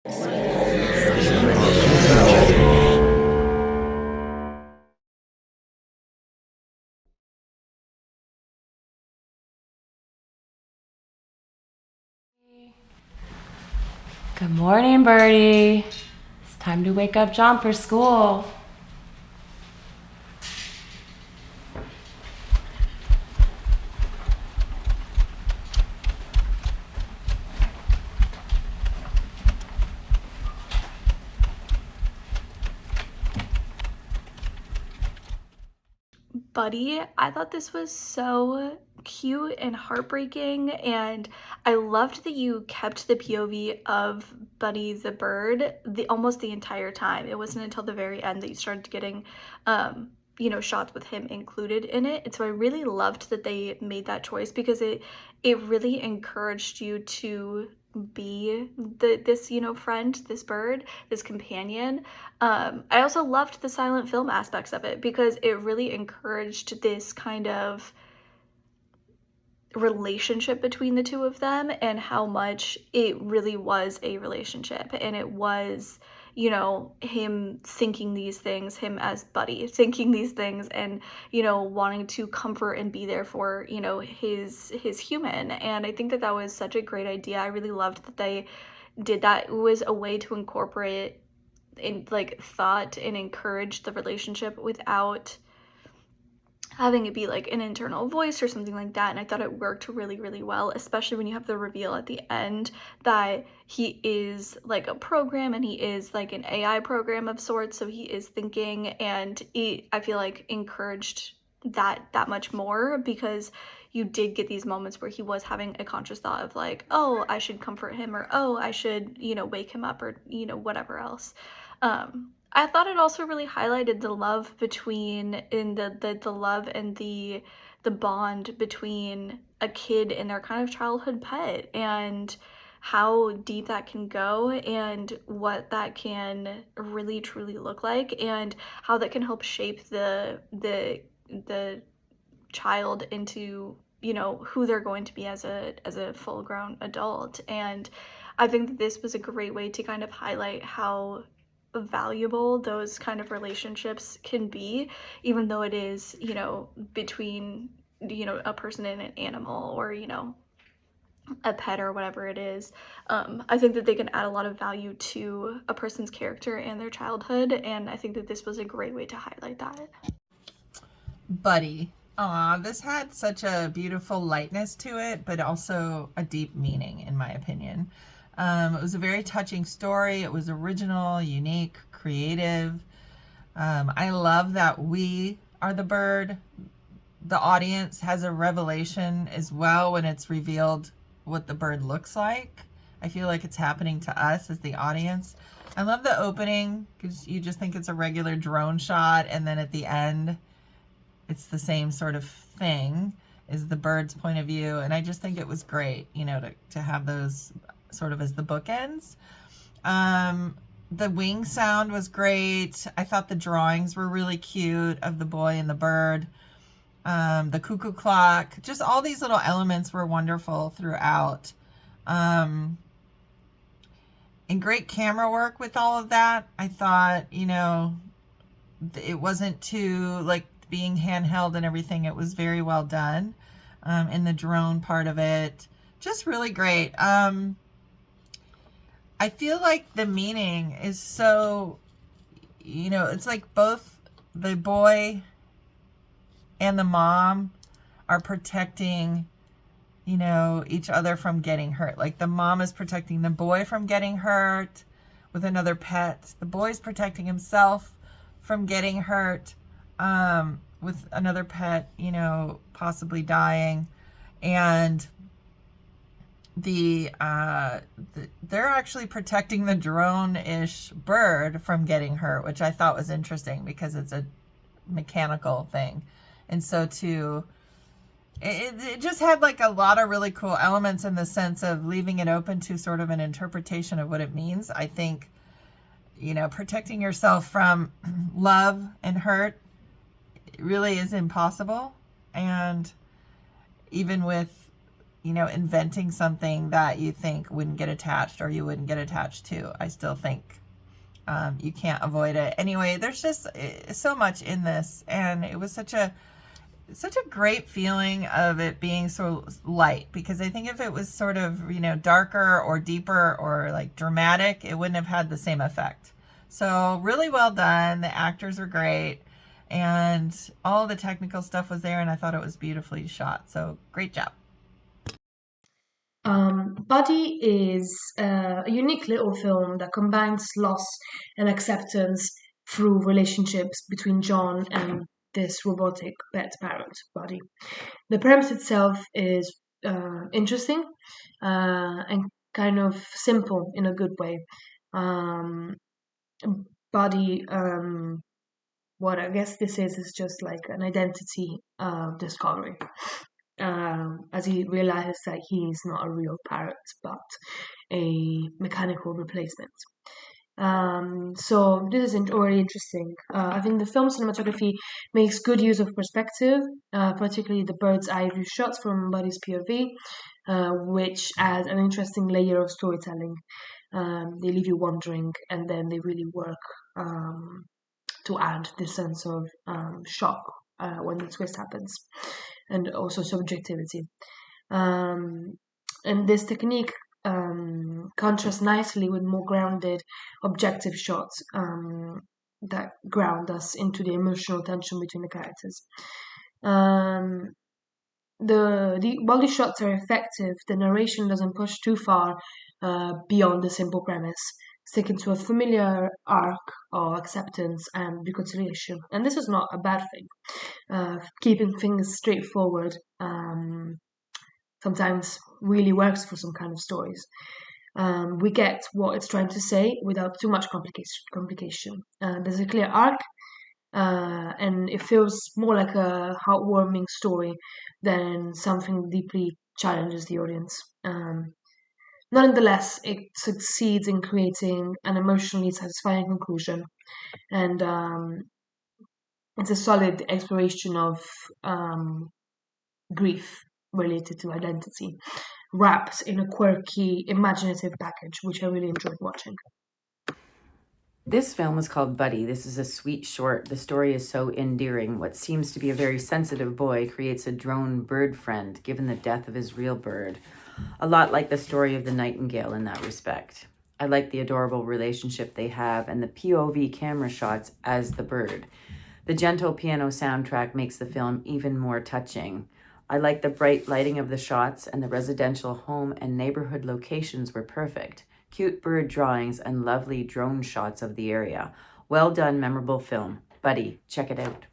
Good morning, Birdie. It's time to wake up John for school. Buddy, I thought this was so cute and heartbreaking, and I loved that you kept the POV of Buddy the bird almost the entire time. It wasn't until the very end that you started getting shots with him included in it. And so I really loved that they made that choice because it really encouraged you to be this friend, this bird, this companion. I also loved the silent film aspects of it because it really encouraged this kind of relationship between the two of them and how much it really was a relationship, and it was him thinking these things, him as Buddy thinking these things, and wanting to comfort and be there for his human. And I think that that was such a great idea. I really loved that they did that. It was a way to incorporate in like thought and encourage the relationship without having it be like an internal voice or something like that. And I thought it worked really, really well, especially when you have the reveal at the end that he is like a program and he is like an AI program of sorts. So he is thinking, and I feel like encouraged that much more because you did get these moments where he was having a conscious thought of like, oh, I should comfort him, or oh, I should, wake him up, or, whatever else. I thought it also really highlighted the love between the love and the bond between a kid and their kind of childhood pet, and how deep that can go and what that can really truly look like, and how that can help shape the child into who they're going to be as a full grown adult. And I think that this was a great way to kind of highlight how valuable those kind of relationships can be, even though it is between a person and an animal, or a pet or whatever it is. I think that they can add a lot of value to a person's character and their childhood, and I think that this was a great way to highlight that. Buddy. Aw, this had such a beautiful lightness to it, but also a deep meaning, in my opinion. It was a very touching story. It was original, unique, creative. I love that we are the bird. The audience has a revelation as well when it's revealed what the bird looks like. I feel like it's happening to us as the audience. I love the opening because you just think it's a regular drone shot, and then at the end, it's the same sort of thing, is the bird's point of view. And I just think it was great, to have those sort of as the bookends. The wing sound was great. I thought the drawings were really cute of the boy and the bird. The cuckoo clock, just all these little elements were wonderful throughout. And great camera work with all of that. I thought, it wasn't too like being handheld and everything. It was very well done. In the drone part of it, just really great. I feel like the meaning is so, it's like both the boy and the mom are protecting, each other from getting hurt. Like the mom is protecting the boy from getting hurt with another pet. The boy's protecting himself from getting hurt with another pet, possibly dying. And they're actually protecting the drone-ish bird from getting hurt, which I thought was interesting because it's a mechanical thing. And so too, it just had like a lot of really cool elements in the sense of leaving it open to sort of an interpretation of what it means. I think, protecting yourself from love and hurt really is impossible. And even with inventing something that you think wouldn't get attached or you wouldn't get attached to. I still think you can't avoid it. Anyway, there's just so much in this, and it was such a great feeling of it being so light, because I think if it was sort of, darker or deeper or like dramatic, it wouldn't have had the same effect. So really well done. The actors were great, and all the technical stuff was there, and I thought it was beautifully shot. So great job. Buddy is a unique little film that combines loss and acceptance through relationships between John and this robotic pet parrot, Buddy. The premise itself is interesting and kind of simple in a good way. Um, Buddy, what I guess this is just like an identity discovery. As he realizes that he's not a real parrot but a mechanical replacement. So this is already interesting. I think the film cinematography makes good use of perspective, particularly the bird's eye view shots from Buddy's POV, which adds an interesting layer of storytelling. They leave you wondering, and then they really work to add this sense of shock when the twist happens, and also subjectivity. And this technique contrasts nicely with more grounded, objective shots that ground us into the emotional tension between the characters. While the shots are effective, the narration doesn't push too far beyond the simple premise, sticking to a familiar arc of acceptance and reconciliation. And this is not a bad thing. Keeping things straightforward sometimes really works for some kind of stories. We get what it's trying to say without too much complication. There's a clear arc, and it feels more like a heartwarming story than something deeply challenges the audience. Nonetheless, it succeeds in creating an emotionally satisfying conclusion, and it's a solid exploration of grief related to identity, wrapped in a quirky, imaginative package, which I really enjoyed watching. This film is called Buddy. This is a sweet short. The story is so endearing. What seems to be a very sensitive boy creates a drone bird friend, given the death of his real bird. A lot like the story of the nightingale in that respect. I like the adorable relationship they have and the POV camera shots as the bird. The gentle piano soundtrack makes the film even more touching. I like the bright lighting of the shots, and the residential home and neighborhood locations were perfect. Cute bird drawings and lovely drone shots of the area. Well done, memorable film. Buddy, check it out.